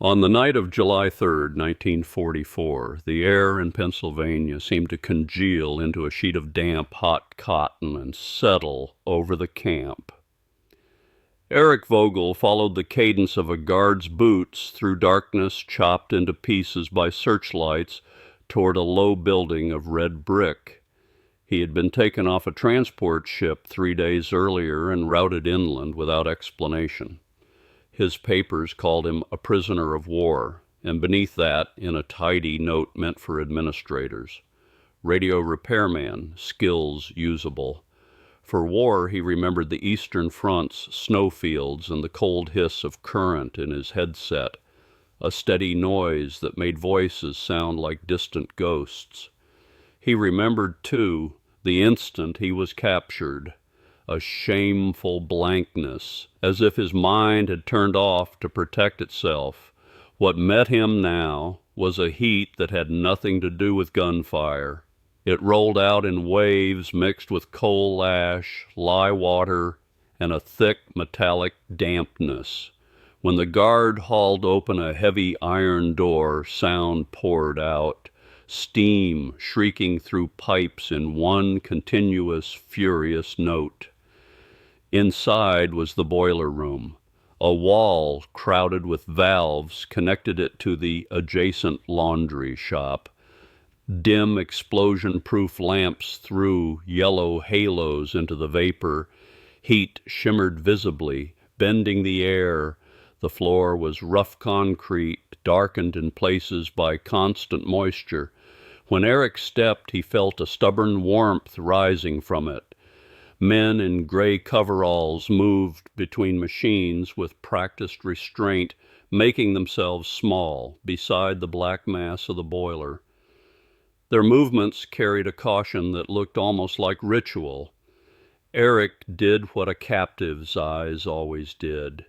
On the night of July 3rd, 1944, the air in Pennsylvania seemed to congeal into a sheet of damp, hot cotton and settle over the camp. Erik Vogel followed the cadence of a guard's boots through darkness chopped into pieces by searchlights toward a low building of red brick. He had been taken off a transport ship 3 days earlier and routed inland without explanation. His papers called him a prisoner of war, and beneath that, in a tidy note meant for administrators, radio repairman, skills usable. For war, he remembered the Eastern Front's snowfields and the cold hiss of current in his headset, a steady noise that made voices sound like distant ghosts. He remembered, too, the instant he was captured, a shameful blankness, as if his mind had turned off to protect itself. What met him now was a heat that had nothing to do with gunfire. It rolled out in waves mixed with coal ash, lye water, and a thick metallic dampness. When the guard hauled open a heavy iron door, sound poured out, steam shrieking through pipes in one continuous, furious note. Inside was the boiler room. A wall crowded with valves connected it to the adjacent laundry shop. Dim explosion-proof lamps threw yellow halos into the vapor. Heat shimmered visibly, bending the air. The floor was rough concrete, darkened in places by constant moisture. When Erik stepped, he felt a stubborn warmth rising from it. Men in gray coveralls moved between machines with practiced restraint, making themselves small beside the black mass of the boiler. Their movements carried a caution that looked almost like ritual. Erik did what a captive's eyes always did.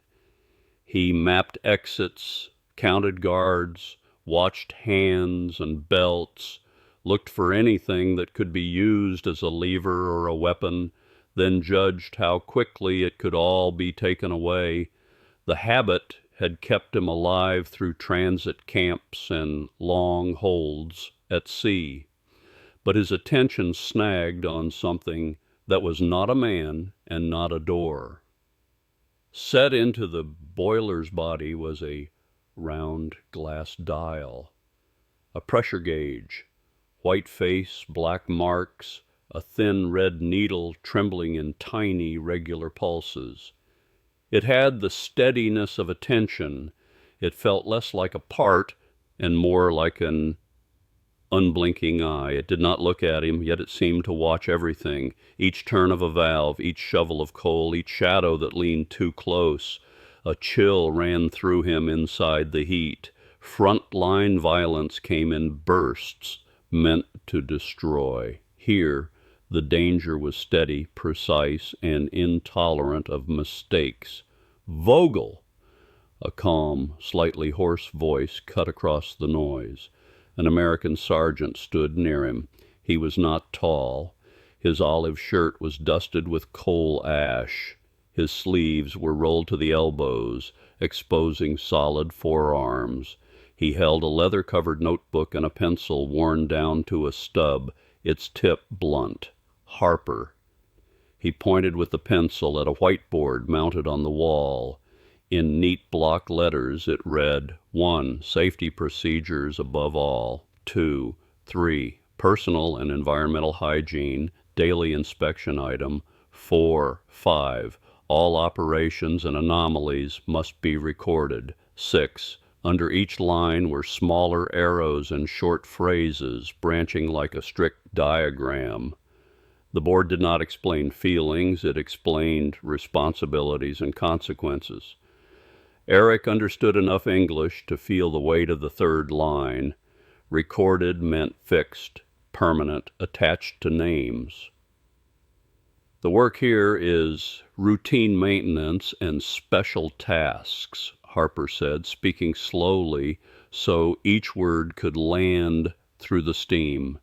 He mapped exits, counted guards, watched hands and belts, looked for anything that could be used as a lever or a weapon, then judged how quickly it could all be taken away. The habit had kept him alive through transit camps and long holds at sea. But his attention snagged on something that was not a man and not a door. Set into the boiler's body was a round glass dial, a pressure gauge, white face, black marks, a thin red needle trembling in tiny, regular pulses. It had the steadiness of attention. It felt less like a part and more like an unblinking eye. It did not look at him, yet it seemed to watch everything, each turn of a valve, each shovel of coal, each shadow that leaned too close. A chill ran through him inside the heat. Front-line violence came in bursts, meant to destroy. Here, the danger was steady, precise, and intolerant of mistakes. Vogel! A calm, slightly hoarse voice cut across the noise. An American sergeant stood near him. He was not tall. His olive shirt was dusted with coal ash. His sleeves were rolled to the elbows, exposing solid forearms. He held a leather-covered notebook and a pencil worn down to a stub, its tip blunt. Harper. He pointed with the pencil at a whiteboard mounted on the wall. In neat block letters it read, 1. Safety procedures above all. 2. 3. Personal and environmental hygiene, daily inspection item. 4. 5. All operations and anomalies must be recorded. 6. Under each line were smaller arrows and short phrases branching like a strict diagram. The board did not explain feelings, it explained responsibilities and consequences. Erik understood enough English to feel the weight of the third line. Recorded meant fixed, permanent, attached to names. The work here is routine maintenance and special tasks, Harper said, speaking slowly so each word could land through the steam.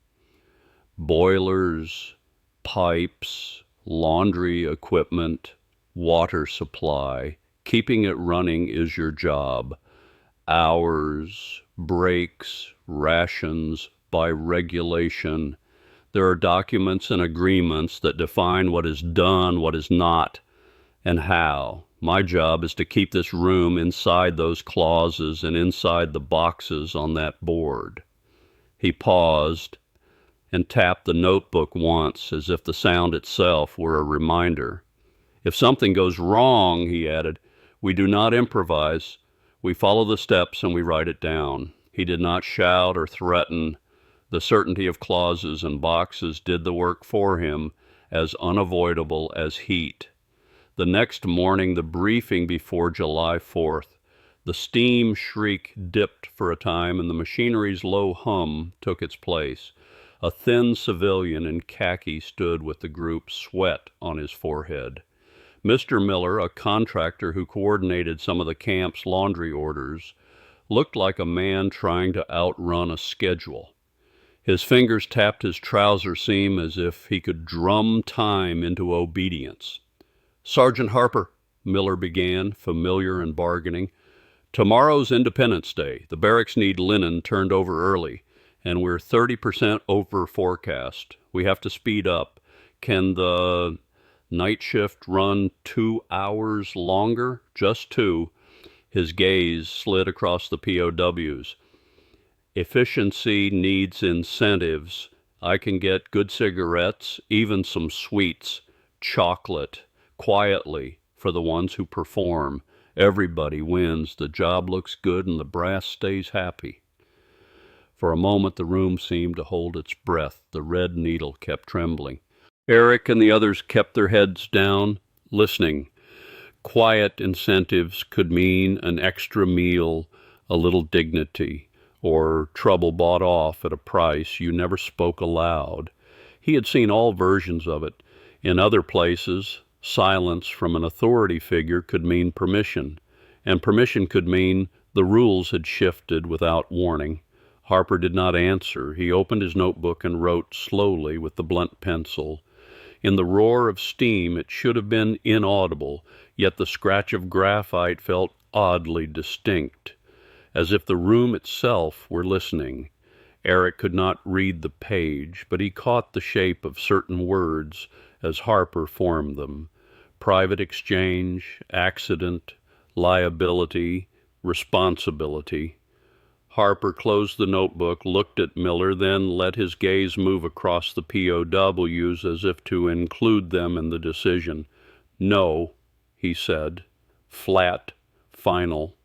Boilers, pipes, laundry equipment, water supply. Keeping it running is your job. Hours, breaks, rations, by regulation. There are documents and agreements that define what is done, what is not, and how. My job is to keep this room inside those clauses and inside the boxes on that board. He paused and tapped the notebook once, as if the sound itself were a reminder. If something goes wrong, he added, we do not improvise. We follow the steps and we write it down. He did not shout or threaten. The certainty of clauses and boxes did the work for him, as unavoidable as heat. The next morning, the briefing before July 4th, the steam shriek dipped for a time and the machinery's low hum took its place. A thin civilian in khaki stood with the group, sweat on his forehead. Mr. Miller, a contractor who coordinated some of the camp's laundry orders, looked like a man trying to outrun a schedule. His fingers tapped his trouser seam as if he could drum time into obedience. Sergeant Harper, Miller began, familiar and bargaining. Tomorrow's Independence Day. The barracks need linen turned over early, and we're 30% over forecast. We have to speed up. Can the night shift run 2 hours longer? Just 2. His gaze slid across the POWs. Efficiency needs incentives. I can get good cigarettes, even some sweets, chocolate, quietly, for the ones who perform. Everybody wins. The job looks good and the brass stays happy. For a moment the room seemed to hold its breath. The red needle kept trembling. Erik and the others kept their heads down, listening. Quiet incentives could mean an extra meal, a little dignity, or trouble bought off at a price you never spoke aloud. He had seen all versions of it. In other places, silence from an authority figure could mean permission, and permission could mean the rules had shifted without warning. Harper did not answer. He opened his notebook and wrote slowly with the blunt pencil. In the roar of steam it should have been inaudible, yet the scratch of graphite felt oddly distinct, as if the room itself were listening. Erik could not read the page, but he caught the shape of certain words as Harper formed them. Private exchange, accident, liability, responsibility. Harper closed the notebook, looked at Miller, then let his gaze move across the POWs as if to include them in the decision. No, he said, flat, final.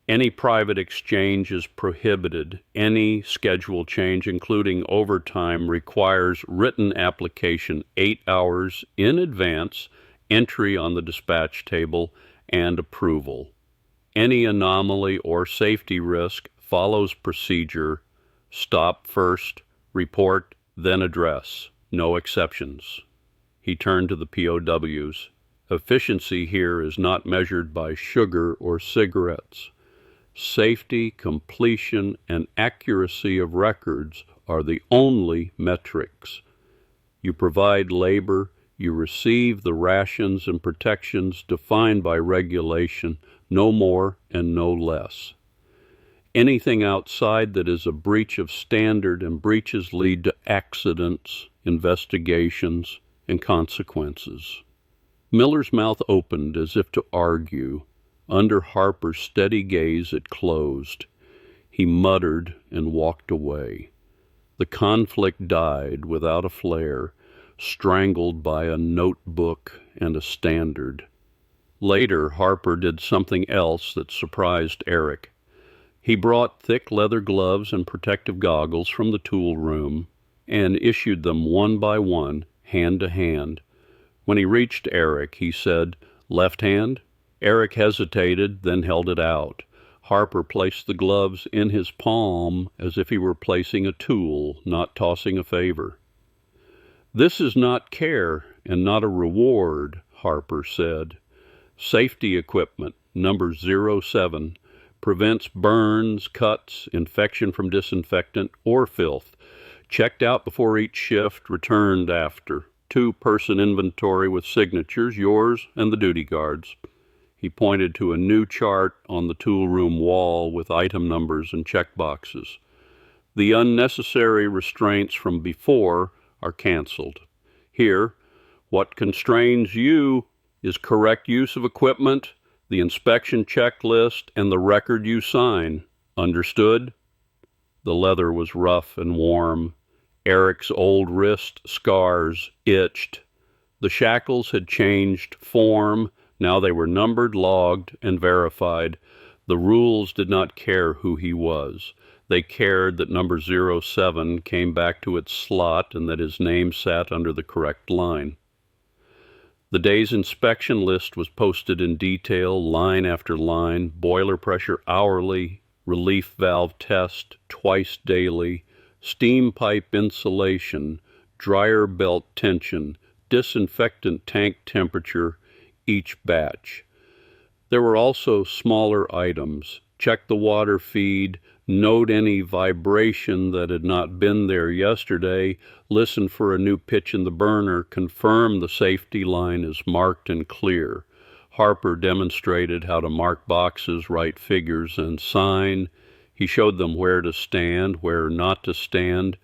Any private exchange is prohibited. Any schedule change, including overtime, requires written application 8 hours in advance, entry on the dispatch table, and approval. Any anomaly or safety risk follows procedure. Stop first, report, then address. No exceptions. He turned to the POWs. Efficiency here is not measured by sugar or cigarettes. Safety, completion, and accuracy of records are the only metrics. You provide labor, you receive the rations and protections defined by regulation, no more and no less. Anything outside that is a breach of standard, and breaches lead to accidents, investigations, and consequences. Miller's mouth opened as if to argue. Under Harper's steady gaze it closed. He muttered and walked away. The conflict died without a flare, strangled by a notebook and a standard. Later, Harper did something else that surprised Erik. He brought thick leather gloves and protective goggles from the tool room and issued them one by one, hand to hand. When he reached Erik, he said, "Left hand?" Erik hesitated, then held it out. Harper placed the gloves in his palm as if he were placing a tool, not tossing a favor. "This is not care and not a reward," Harper said. "Safety equipment, number 07, prevents burns, cuts, infection from disinfectant, or filth. Checked out before each shift, returned after. 2-person inventory with signatures, yours and the duty guard's." He pointed to a new chart on the tool room wall with item numbers and checkboxes. The unnecessary restraints from before are canceled. Here, what constrains you is correct use of equipment, the inspection checklist, and the record you sign. Understood? The leather was rough and warm. Erik's old wrist scars itched. The shackles had changed form. Now they were numbered, logged, and verified. The rules did not care who he was. They cared that number 07 came back to its slot and that his name sat under the correct line. The day's inspection list was posted in detail, line after line: boiler pressure hourly, relief valve test twice daily, steam pipe insulation, dryer belt tension, disinfectant tank temperature, each batch. There were also smaller items: check the water feed, note any vibration that had not been there yesterday, listen for a new pitch in the burner, confirm the safety line is marked and clear. Harper demonstrated how to mark boxes, write figures, and sign. He showed them where to stand, where not to stand,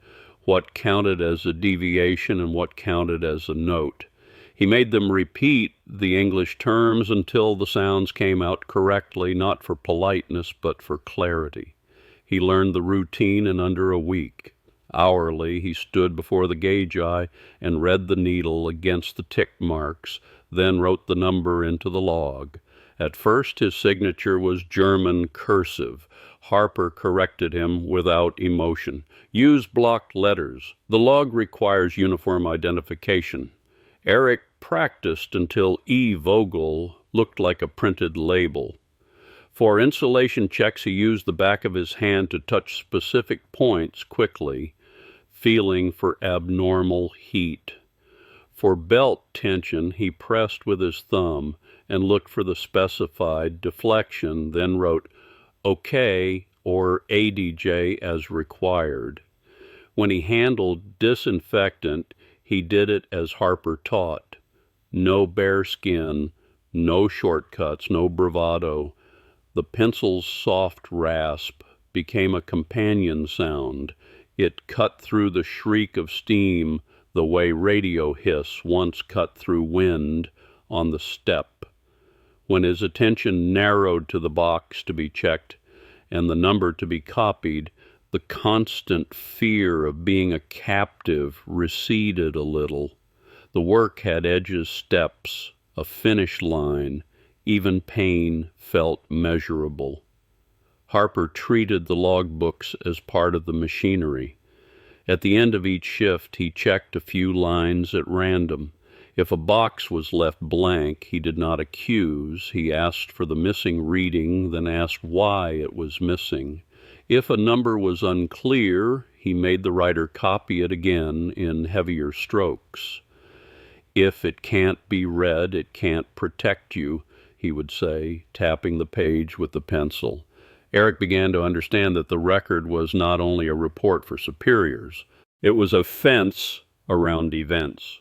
what counted as a deviation and what counted as a note. He made them repeat the English terms until the sounds came out correctly, not for politeness, but for clarity. He learned the routine in under a week. Hourly, he stood before the gauge eye and read the needle against the tick marks, then wrote the number into the log. At first, his signature was German cursive. Harper corrected him without emotion. Use blocked letters. The log requires uniform identification. Erik practiced until E. Vogel looked like a printed label. For insulation checks, he used the back of his hand to touch specific points quickly, feeling for abnormal heat. For belt tension, he pressed with his thumb and looked for the specified deflection, then wrote OK or ADJ as required. When he handled disinfectant, he did it as Harper taught. No bare skin, no shortcuts, no bravado. The pencil's soft rasp became a companion sound. It cut through the shriek of steam the way radio hiss once cut through wind on the step. When his attention narrowed to the box to be checked and the number to be copied, the constant fear of being a captive receded a little. The work had edges, steps, a finish line. Even pain felt measurable. Harper treated the logbooks as part of the machinery. At the end of each shift, he checked a few lines at random. If a box was left blank, he did not accuse. He asked for the missing reading, then asked why it was missing. If a number was unclear, he made the writer copy it again in heavier strokes. If it can't be read, it can't protect you, he would say, tapping the page with the pencil. Erik began to understand that the record was not only a report for superiors, it was a fence around events.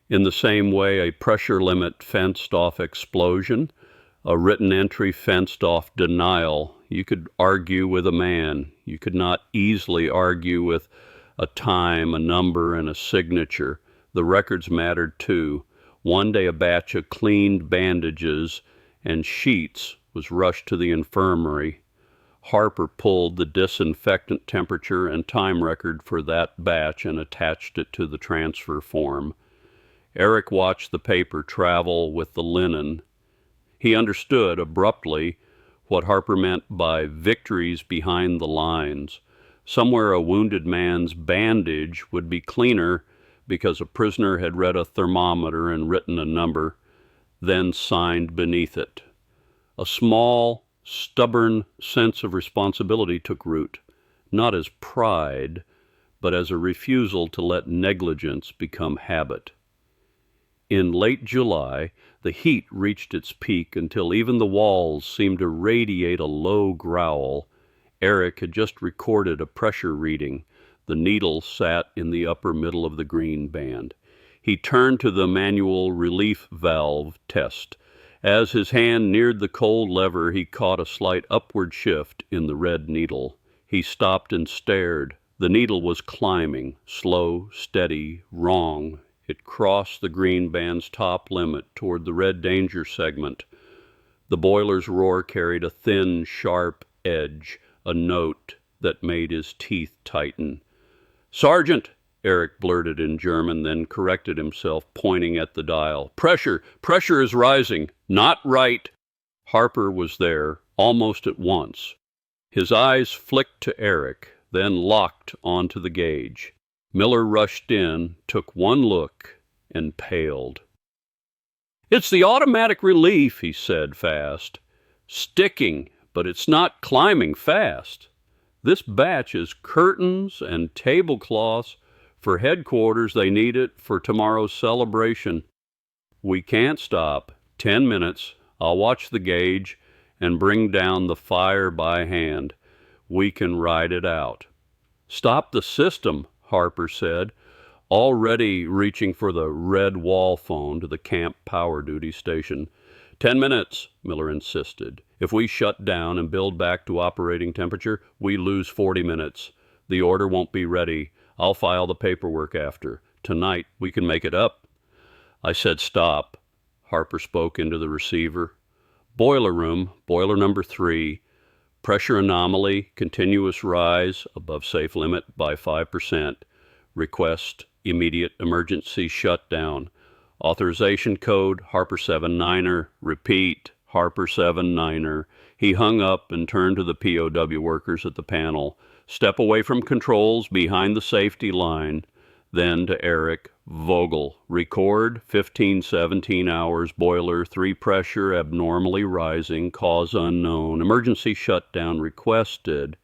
In the same way, a pressure limit fenced off explosion, a written entry fenced off denial. You could argue with a man. You could not easily argue with a time, a number, and a signature. The records mattered too. One day a batch of cleaned bandages and sheets was rushed to the infirmary. Harper pulled the disinfectant temperature and time record for that batch and attached it to the transfer form. Erik watched the paper travel with the linen. He understood abruptly what Harper meant by victories behind the lines. Somewhere a wounded man's bandage would be cleaner because a prisoner had read a thermometer and written a number, then signed beneath it. A small, stubborn sense of responsibility took root, not as pride, but as a refusal to let negligence become habit. In late July, the heat reached its peak until even the walls seemed to radiate a low growl. Erik had just recorded a pressure reading. The needle sat in the upper middle of the green band. He turned to the manual relief valve test. As his hand neared the cold lever, he caught a slight upward shift in the red needle. He stopped and stared. The needle was climbing, slow, steady, wrong. It crossed the green band's top limit toward the red danger segment. The boiler's roar carried a thin, sharp edge, a note that made his teeth tighten. "Sergeant!" Erik blurted in German, then corrected himself, pointing at the dial. "Pressure! Pressure is rising! Not right!" Harper was there, almost at once. His eyes flicked to Erik, then locked onto the gauge. Miller rushed in, took one look, and paled. "It's the automatic relief," he said fast. "Sticking, but it's not climbing fast. This batch is curtains and tablecloths. For headquarters, they need it for tomorrow's celebration. We can't stop. 10 minutes. I'll watch the gauge and bring down the fire by hand. We can ride it out." "Stop the system," Harper said, already reaching for the red wall phone to the camp power duty station. 10 minutes, Miller insisted. "If we shut down and build back to operating temperature, we lose 40 minutes. The order won't be ready. I'll file the paperwork after. Tonight, we can make it up." I said stop. Harper spoke into the receiver. "Boiler room, boiler number 3. Pressure anomaly, continuous rise above safe limit by 5%. Request immediate emergency shutdown. Authorization code Harper 79er. Repeat, Harper 79er. He hung up and turned to the POW workers at the panel. "Step away from controls behind the safety line." Then to Erik Vogel. "Record 15-17 hours, boiler 3 pressure abnormally rising, cause unknown, emergency shutdown requested."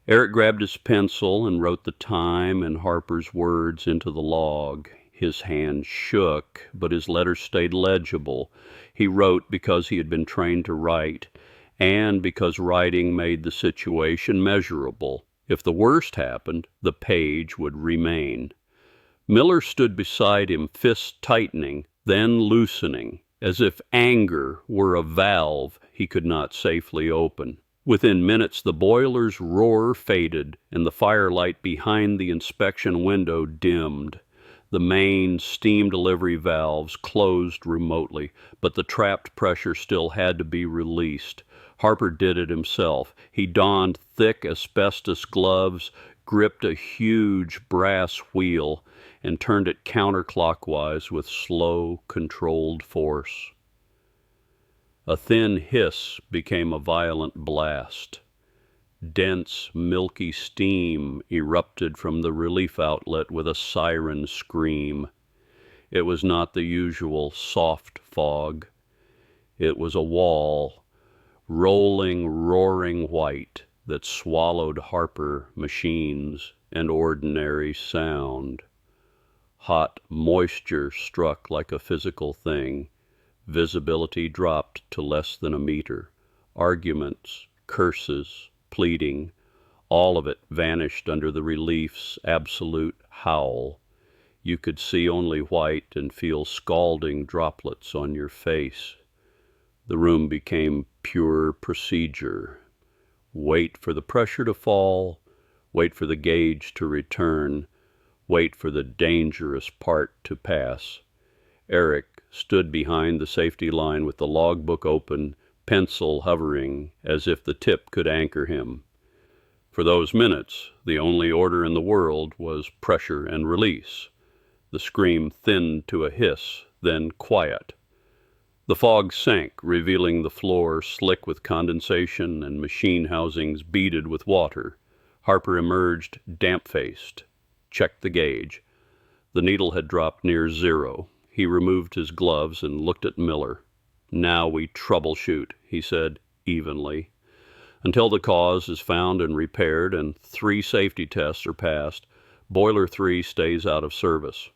Erik grabbed his pencil and wrote the time and Harper's words into the log. His hand shook, but his letters stayed legible. He wrote because he had been trained to write, and because writing made the situation measurable. If the worst happened, the page would remain. Miller stood beside him, fists tightening, then loosening, as if anger were a valve he could not safely open. Within minutes, the boiler's roar faded, and the firelight behind the inspection window dimmed. The main steam delivery valves closed remotely, but the trapped pressure still had to be released. Harper did it himself. He donned thick asbestos gloves, gripped a huge brass wheel, and turned it counterclockwise with slow, controlled force. A thin hiss became a violent blast. Dense, milky steam erupted from the relief outlet with a siren scream. It was not the usual soft fog. It was a wall, rolling, roaring white, that swallowed Harper machines and ordinary sound. Hot moisture struck like a physical thing. Visibility dropped to less than a meter. Arguments, curses, pleading, all of it vanished under the relief's absolute howl. You could see only white and feel scalding droplets on your face. The room became pure procedure. Wait for the pressure to fall, wait for the gauge to return, wait for the dangerous part to pass. Erik stood behind the safety line with the logbook open, pencil hovering as if the tip could anchor him. For those minutes, the only order in the world was pressure and release. The scream thinned to a hiss, then quiet. The fog sank, revealing the floor slick with condensation and machine housings beaded with water. Harper emerged, damp-faced, checked the gauge. The needle had dropped near 0. He removed his gloves and looked at Miller. "Now we troubleshoot," he said evenly. "Until the cause is found and repaired and 3 safety tests are passed, Boiler 3 stays out of service.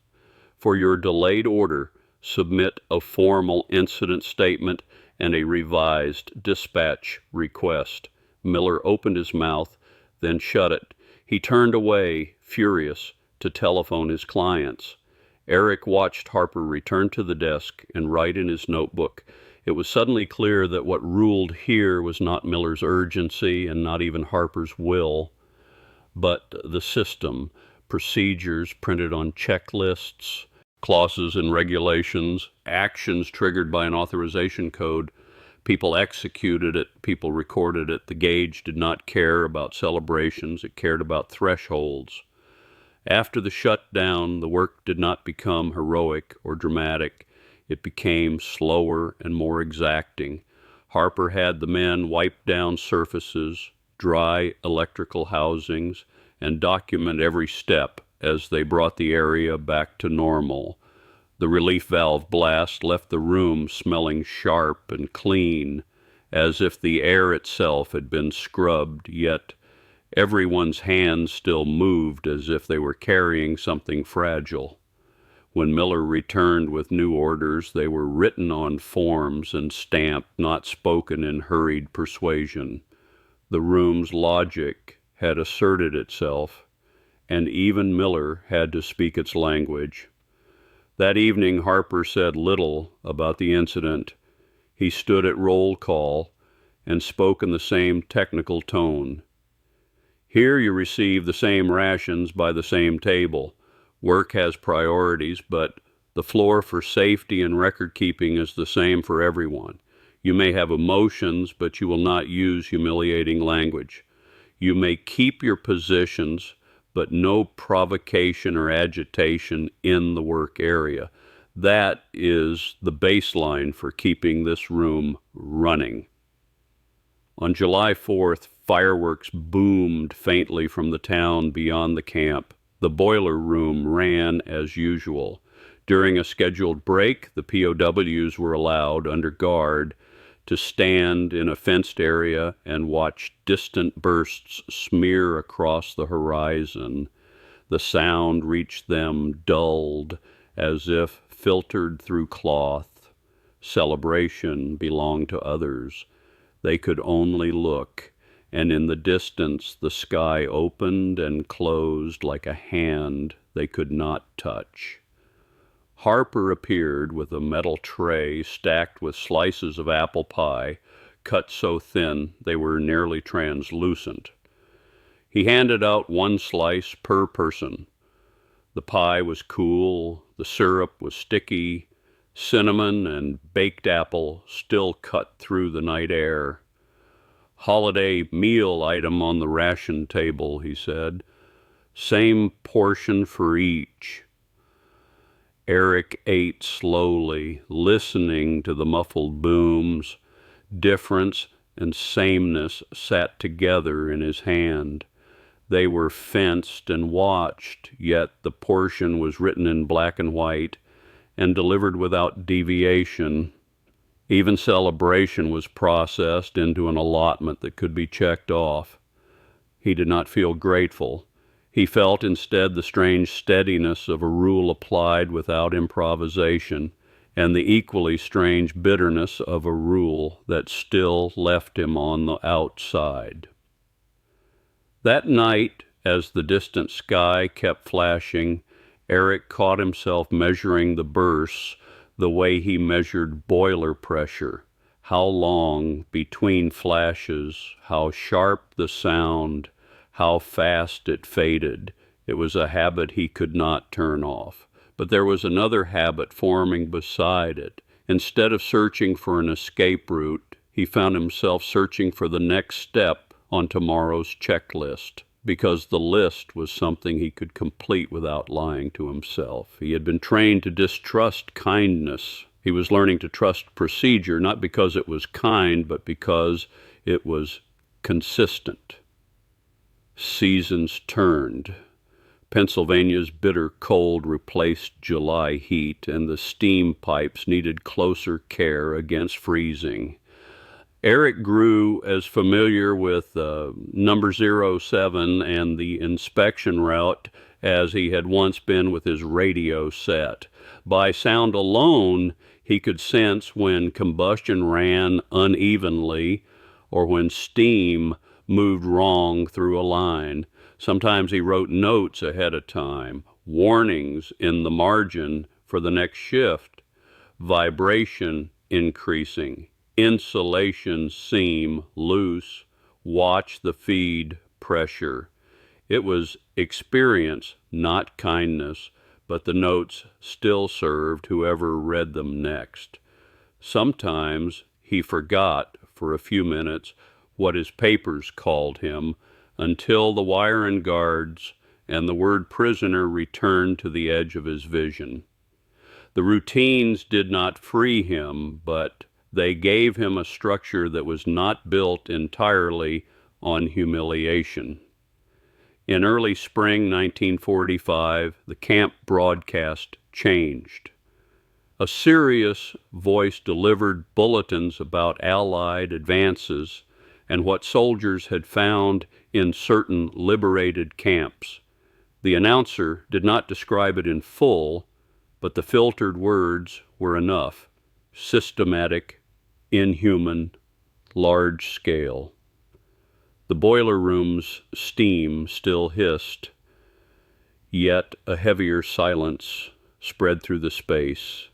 For your delayed order, submit a formal incident statement and a revised dispatch request." Miller opened his mouth, then shut it. He turned away, furious, to telephone his clients. Erik watched Harper return to the desk and write in his notebook. It was suddenly clear that what ruled here was not Miller's urgency and not even Harper's will, but the system, procedures printed on checklists, clauses and regulations, actions triggered by an authorization code. People executed it, people recorded it. The gauge did not care about celebrations, it cared about thresholds. After the shutdown, the work did not become heroic or dramatic. It became slower and more exacting. Harper had the men wipe down surfaces, dry electrical housings, and document every step as they brought the area back to normal. The relief valve blast left the room smelling sharp and clean, as if the air itself had been scrubbed, yet everyone's hands still moved as if they were carrying something fragile. When Miller returned with new orders, they were written on forms and stamped, not spoken in hurried persuasion. The room's logic had asserted itself, and even Miller had to speak its language. That evening, Harper said little about the incident. He stood at roll call and spoke in the same technical tone. Here you receive the same rations by the same table. Work has priorities, but the floor for safety and record keeping is the same for everyone. You may have emotions, but you will not use humiliating language. You may keep your positions, but no provocation or agitation in the work area. That is the baseline for keeping this room running. On July 4th, fireworks boomed faintly from the town beyond the camp. The boiler room ran as usual. During a scheduled break, the POWs were allowed, under guard, to stand in a fenced area and watch distant bursts smear across the horizon. The sound reached them dulled, as if filtered through cloth. Celebration belonged to others. They could only look, and in the distance the sky opened and closed like a hand they could not touch. Harper appeared with a metal tray stacked with slices of apple pie, cut so thin they were nearly translucent. He handed out one slice per person. The pie was cool, the syrup was sticky, cinnamon and baked apple still cut through the night air. "Holiday meal item on the ration table," he said. "Same portion for each." Erik ate slowly, listening to the muffled booms. Difference and sameness sat together in his hand. They were fenced and watched, yet the portion was written in black and white and delivered without deviation. Even celebration was processed into an allotment that could be checked off. He did not feel grateful. He felt instead the strange steadiness of a rule applied without improvisation, and the equally strange bitterness of a rule that still left him on the outside. That night, as the distant sky kept flashing, Erik caught himself measuring the bursts the way he measured boiler pressure. How long between flashes, how sharp the sound, how fast it faded. It was a habit he could not turn off. But there was another habit forming beside it. Instead of searching for an escape route, he found himself searching for the next step on tomorrow's checklist, because the list was something he could complete without lying to himself. He had been trained to distrust kindness. He was learning to trust procedure, not because it was kind, but because it was consistent. Seasons turned. Pennsylvania's bitter cold replaced July heat, and the steam pipes needed closer care against freezing. Erik grew as familiar with number 07 and the inspection route as he had once been with his radio set. By sound alone, he could sense when combustion ran unevenly or when steam moved wrong through a line. Sometimes he wrote notes ahead of time, warnings in the margin for the next shift. Vibration increasing. Insulation seam loose. Watch the feed pressure. It was experience, not kindness, but the notes still served whoever read them next. Sometimes he forgot for a few minutes what his papers called him until the wire and guards and the word prisoner returned to the edge of his vision. The routines did not free him, but they gave him a structure that was not built entirely on humiliation. In early spring 1945, the camp broadcast changed. A serious voice delivered bulletins about Allied advances and what soldiers had found in certain liberated camps. The announcer did not describe it in full, but the filtered words were enough: systematic, inhuman, large scale. The boiler room's steam still hissed, yet a heavier silence spread through the space.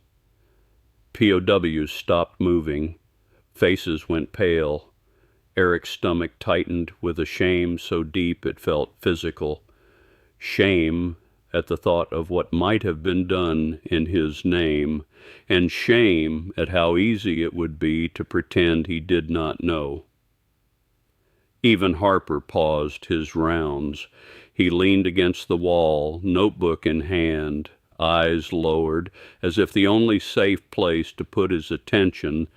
POWs stopped moving. Faces went pale. Erik's stomach tightened with a shame so deep it felt physical. Shame at the thought of what might have been done in his name, and shame at how easy it would be to pretend he did not know. Even Harper paused his rounds. He leaned against the wall, notebook in hand, eyes lowered, as if the only safe place to put his attention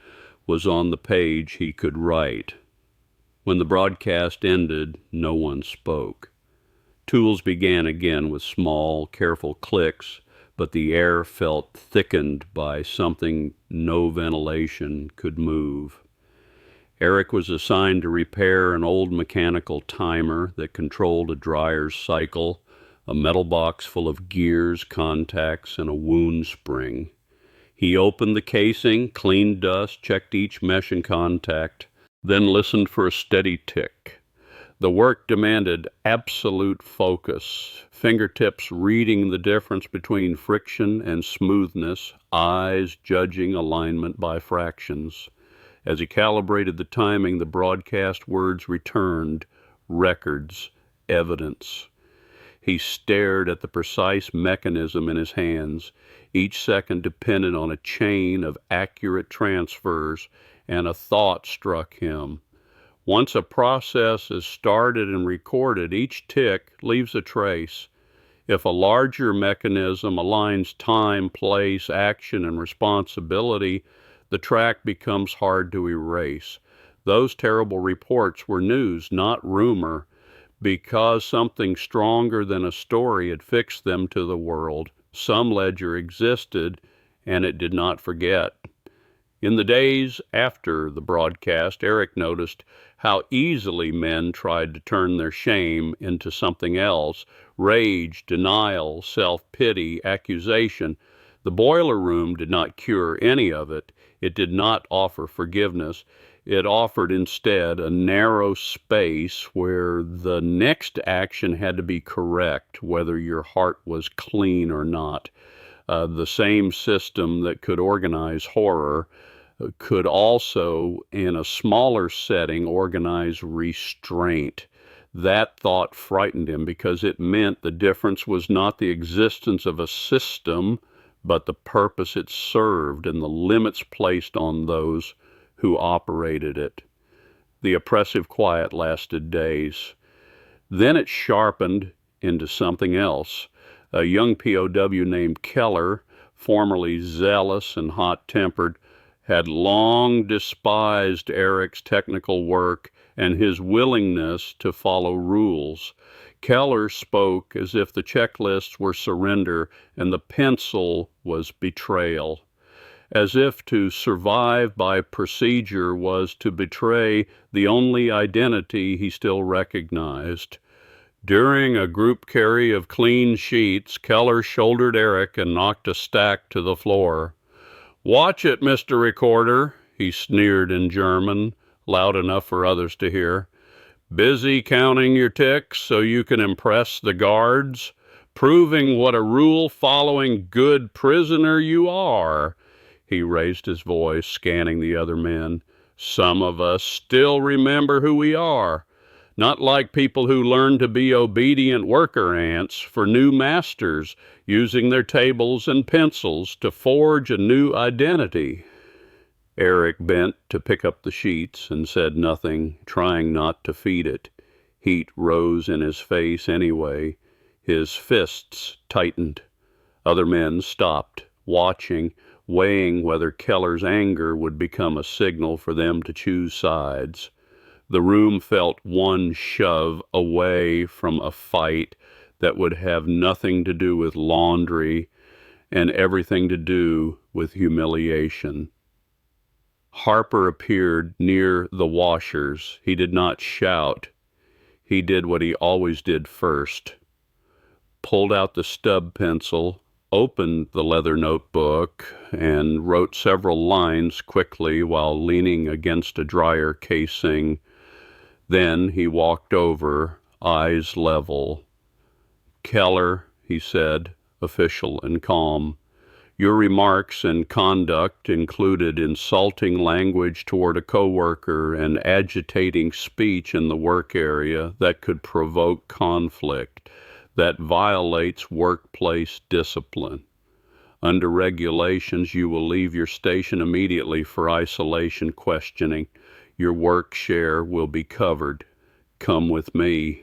was on the page he could write. When the broadcast ended, no one spoke. Tools began again with small, careful clicks, but the air felt thickened by something no ventilation could move. Erik was assigned to repair an old mechanical timer that controlled a dryer's cycle, a metal box full of gears, contacts, and a wound spring. He opened the casing, cleaned dust, checked each mesh and contact, then listened for a steady tick. The work demanded absolute focus, fingertips reading the difference between friction and smoothness, eyes judging alignment by fractions. As he calibrated the timing, the broadcast words returned: records, evidence. He stared at the precise mechanism in his hands. Each second depended on a chain of accurate transfers, and a thought struck him. Once a process is started and recorded, each tick leaves a trace. If a larger mechanism aligns time, place, action, and responsibility, the track becomes hard to erase. Those terrible reports were news, not rumor, because something stronger than a story had fixed them to the world. Some ledger existed, and it did not forget. In the days after the broadcast, Erik noticed how easily men tried to turn their shame into something else: rage, denial, self-pity, accusation. The boiler room did not cure any of it. It did not offer forgiveness. It offered instead a narrow space where the next action had to be correct, whether your heart was clean or not. The same system that could organize horror could also, in a smaller setting, organize restraint. That thought frightened him because it meant the difference was not the existence of a system, but the purpose it served and the limits placed on those who operated it. The oppressive quiet lasted days. Then it sharpened into something else. A young POW named Keller, formerly zealous and hot-tempered, had long despised Erik's technical work and his willingness to follow rules. Keller spoke as if the checklists were surrender and the pencil was betrayal, as if to survive by procedure was to betray the only identity he still recognized. During a group carry of clean sheets, Keller shouldered Erik and knocked a stack to the floor. "Watch it, Mr. Recorder," he sneered in German, loud enough for others to hear. "Busy counting your ticks so you can impress the guards, proving what a rule-following good prisoner you are." He raised his voice, scanning the other men. "Some of us still remember who we are. Not like people who learn to be obedient worker ants for new masters, using their tables and pencils to forge a new identity." Erik bent to pick up the sheets and said nothing, trying not to feed it. Heat rose in his face anyway. His fists tightened. Other men stopped, watching, weighing whether Keller's anger would become a signal for them to choose sides. The room felt one shove away from a fight that would have nothing to do with laundry and everything to do with humiliation. Harper appeared near the washers. He did not shout. He did what he always did first. Pulled out the stub pencil, opened the leather notebook, and wrote several lines quickly while leaning against a dryer casing. Then he walked over, eyes level. "Keller," he said, official and calm, "your remarks and conduct included insulting language toward a coworker and agitating speech in the work area that could provoke conflict, that violates workplace discipline. Under regulations, you will leave your station immediately for isolation questioning. Your work share will be covered. Come with me."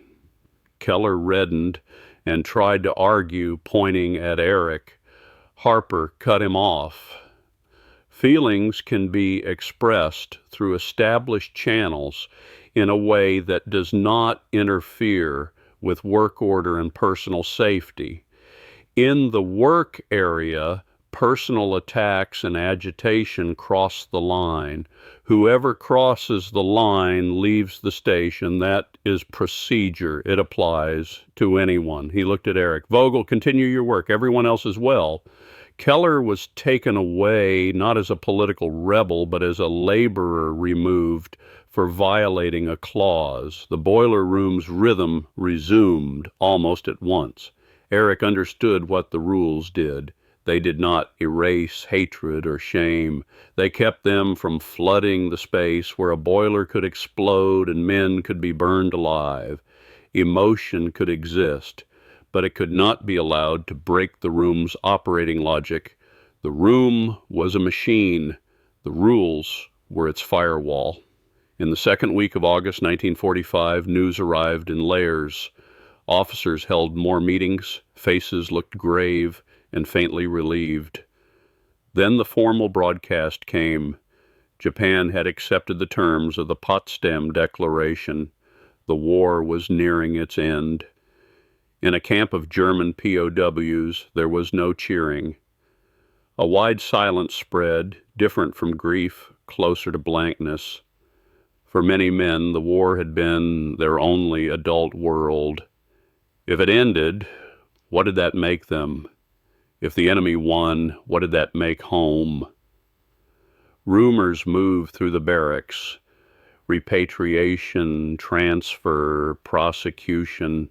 Keller reddened and tried to argue, pointing at Erik. Harper cut him off. Feelings can be expressed through established channels in a way that does not interfere with work order and personal safety. In the work area, personal attacks and agitation cross the line. Whoever crosses the line leaves the station. That is procedure. It applies to anyone. He looked at Erik. "Vogel, continue your work. Everyone else as well." Keller was taken away not as a political rebel, but as a laborer removed for violating a clause. The boiler room's rhythm resumed almost at once. Erik understood what the rules did. They did not erase hatred or shame. They kept them from flooding the space where a boiler could explode and men could be burned alive. Emotion could exist, but it could not be allowed to break the room's operating logic. The room was a machine. The rules were its firewall. In the second week of August 1945, news arrived in layers. Officers held more meetings. Faces looked grave and faintly relieved. Then the formal broadcast came. Japan had accepted the terms of the Potsdam Declaration. The war was nearing its end. In a camp of German POWs, there was no cheering. A wide silence spread, different from grief, closer to blankness. For many men, the war had been their only adult world. If it ended, what did that make them? If the enemy won, what did that make home? Rumors moved through the barracks. Repatriation, transfer, prosecution.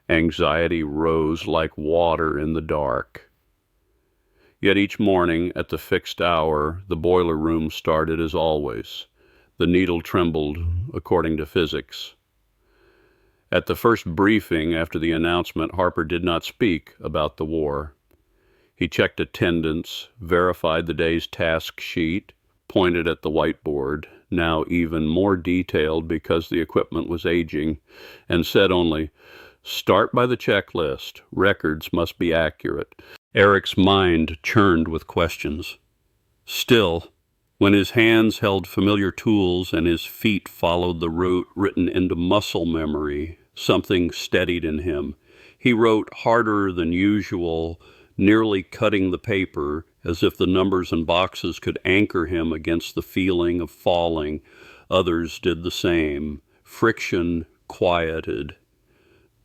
Anxiety rose like water in the dark. Yet each morning, at the fixed hour, the boiler room started as always. The needle trembled according to physics. At the first briefing after the announcement, Harper did not speak about the war. He checked attendance, verified the day's task sheet, pointed at the whiteboard, now even more detailed because the equipment was aging, and said only, "Start by the checklist. Records must be accurate." Erik's mind churned with questions. Still, when his hands held familiar tools and his feet followed the route written into muscle memory, something steadied in him. He wrote harder than usual, nearly cutting the paper, as if the numbers and boxes could anchor him against the feeling of falling. Others did the same. Friction quieted.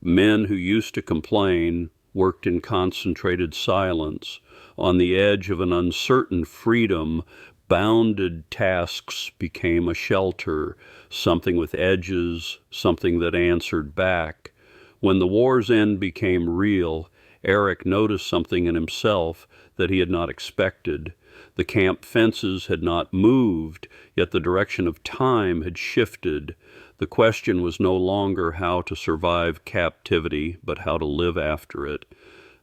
Men who used to complain worked in concentrated silence. On the edge of an uncertain freedom, bounded tasks became a shelter, something with edges, something that answered back. When the war's end became real, Erik noticed something in himself that he had not expected. The camp fences had not moved, yet the direction of time had shifted. The question was no longer how to survive captivity, but how to live after it.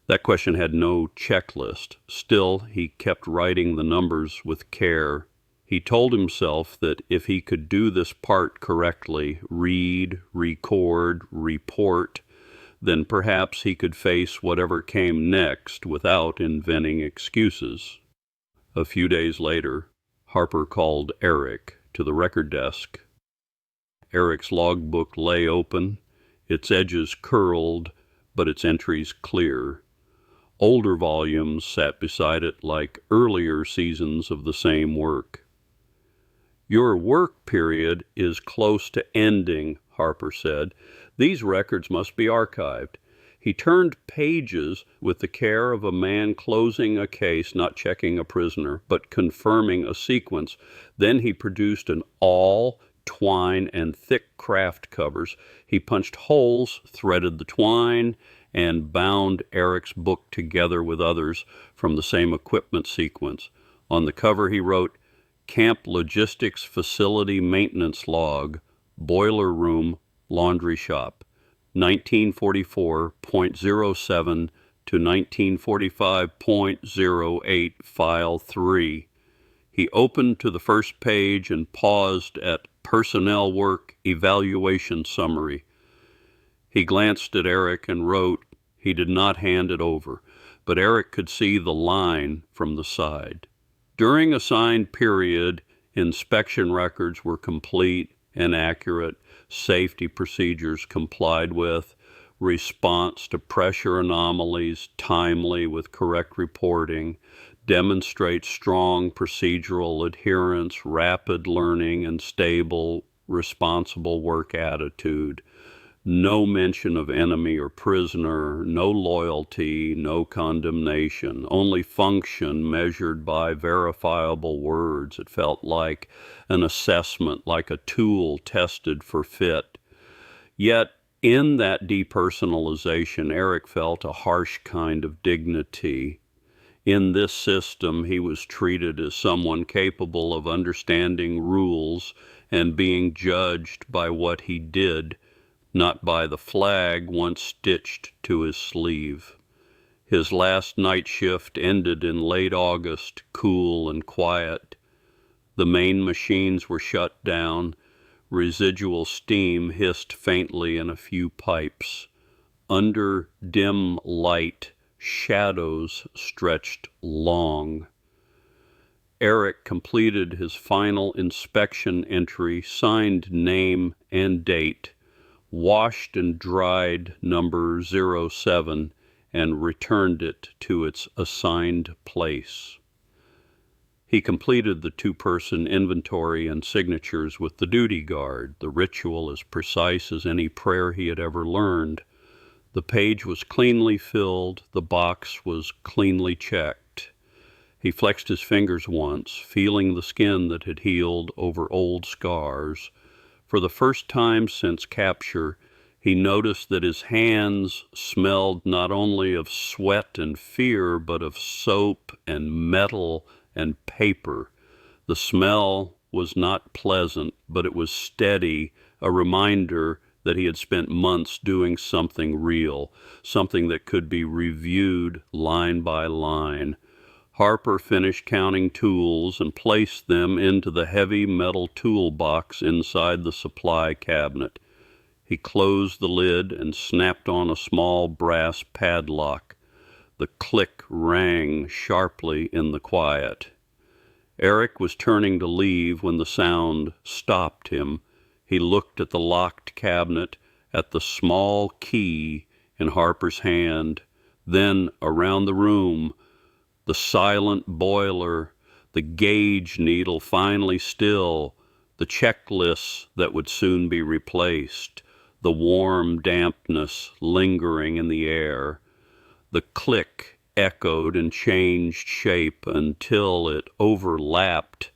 That question had no checklist. Still, he kept writing the numbers with care. He told himself that if he could do this part correctly, read, record, report, then perhaps he could face whatever came next without inventing excuses. A few days later, Harper called Erik to the record desk. Erik's logbook lay open, its edges curled, but its entries clear. Older volumes sat beside it like earlier seasons of the same work. "Your work period is close to ending," Harper said. "These records must be archived." He turned pages with the care of a man closing a case, not checking a prisoner, but confirming a sequence. Then he produced an awl, twine, and thick craft covers. He punched holes, threaded the twine, and bound Erik's book together with others from the same equipment sequence. On the cover he wrote, "Camp Logistics Facility Maintenance Log, Boiler Room, Laundry Shop, 1944.07 to 1945.08, File 3. He opened to the first page and paused at Personnel Work Evaluation Summary. He glanced at Erik and wrote. He did not hand it over, but Erik could see the line from the side. During assigned period, inspection records were complete and accurate, safety procedures complied with, response to pressure anomalies timely with correct reporting, demonstrate strong procedural adherence, rapid learning, and stable, responsible work attitude. No mention of enemy or prisoner, no loyalty, no condemnation, only function measured by verifiable words. It felt like an assessment, like a tool tested for fit. Yet, in that depersonalization, Erik felt a harsh kind of dignity. In this system, he was treated as someone capable of understanding rules and being judged by what he did, not by the flag once stitched to his sleeve. His last night shift ended in late August, cool and quiet. The main machines were shut down. Residual steam hissed faintly in a few pipes. Under dim light, shadows stretched long. Erik completed his final inspection entry, signed name and date, washed and dried number 07, and returned it to its assigned place. He completed the two-person inventory and signatures with the duty guard, the ritual as precise as any prayer he had ever learned. The page was cleanly filled, the box was cleanly checked. He flexed his fingers once, feeling the skin that had healed over old scars. For the first time since capture, he noticed that his hands smelled not only of sweat and fear, but of soap and metal and paper. The smell was not pleasant, but it was steady, a reminder that he had spent months doing something real, something that could be reviewed line by line. Harper finished counting tools and placed them into the heavy metal toolbox inside the supply cabinet. He closed the lid and snapped on a small brass padlock. The click rang sharply in the quiet. Erik was turning to leave when the sound stopped him. He looked at the locked cabinet, at the small key in Harper's hand, then around the room, the silent boiler, the gauge needle finally still, the checklists that would soon be replaced, the warm dampness lingering in the air. The click echoed and changed shape until it overlapped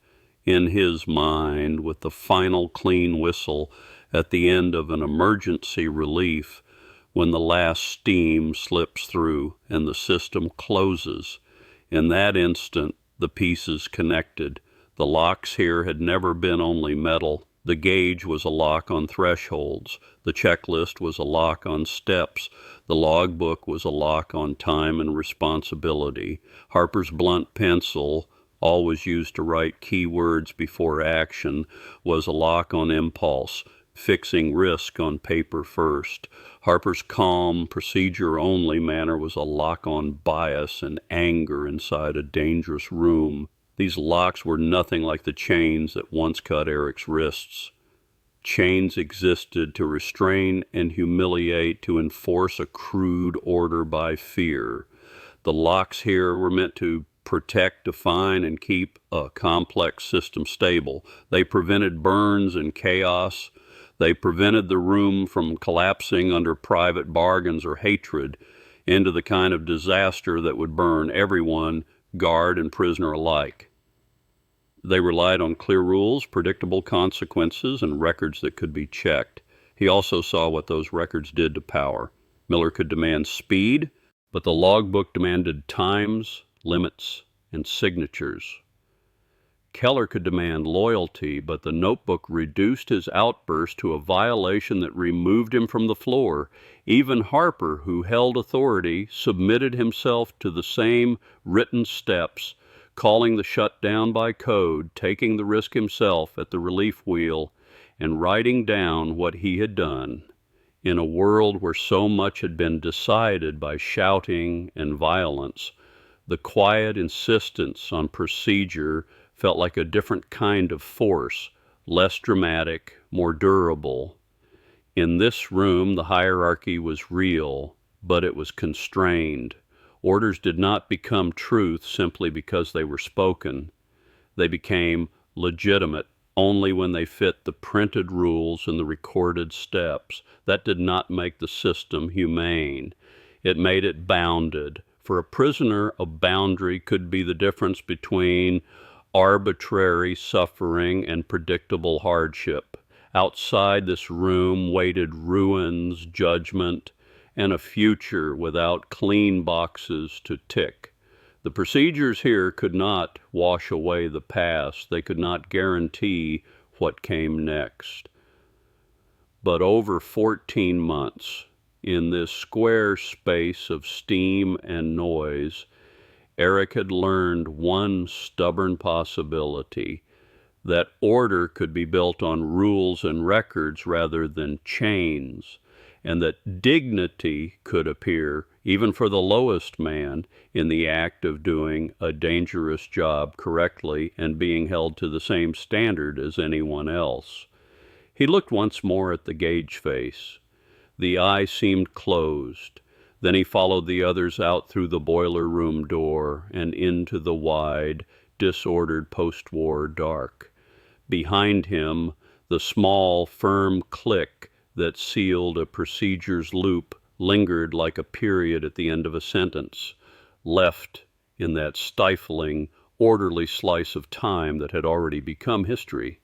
in his mind with the final clean whistle at the end of an emergency relief when the last steam slips through and the system closes. In that instant, the pieces connected. The locks here had never been only metal. The gauge was a lock on thresholds. The checklist was a lock on steps. The logbook was a lock on time and responsibility. Harper's blunt pencil, always used to write key words before action, was a lock on impulse, fixing risk on paper first. Harper's calm, procedure-only manner was a lock on bias and anger inside a dangerous room. These locks were nothing like the chains that once cut Erik's wrists. Chains existed to restrain and humiliate, to enforce a crude order by fear. The locks here were meant to protect, define, and keep a complex system stable. They prevented burns and chaos. They prevented the room from collapsing under private bargains or hatred into the kind of disaster that would burn everyone, guard and prisoner alike. They relied on clear rules, predictable consequences, and records that could be checked. He also saw what those records did to power. Miller could demand speed, but the logbook demanded times, limits, and signatures. Keller could demand loyalty, but the notebook reduced his outburst to a violation that removed him from the floor. Even Harper, who held authority, submitted himself to the same written steps, calling the shutdown by code, taking the risk himself at the relief wheel, and writing down what he had done. In a world where so much had been decided by shouting and violence, the quiet insistence on procedure felt like a different kind of force, less dramatic, more durable. In this room, the hierarchy was real, but it was constrained. Orders did not become truth simply because they were spoken. They became legitimate only when they fit the printed rules and the recorded steps. That did not make the system humane. It made it bounded. For a prisoner, a boundary could be the difference between arbitrary suffering and predictable hardship. Outside this room waited ruins, judgment, and a future without clean boxes to tick. The procedures here could not wash away the past. They could not guarantee what came next. But over 14 months, in this square space of steam and noise, Erik had learned one stubborn possibility, that order could be built on rules and records rather than chains, and that dignity could appear, even for the lowest man, in the act of doing a dangerous job correctly and being held to the same standard as anyone else. He looked once more at the gauge face. The eye seemed closed. Then he followed the others out through the boiler room door and into the wide, disordered post-war dark. Behind him, the small, firm click that sealed a procedure's loop lingered like a period at the end of a sentence, left in that stifling, orderly slice of time that had already become history.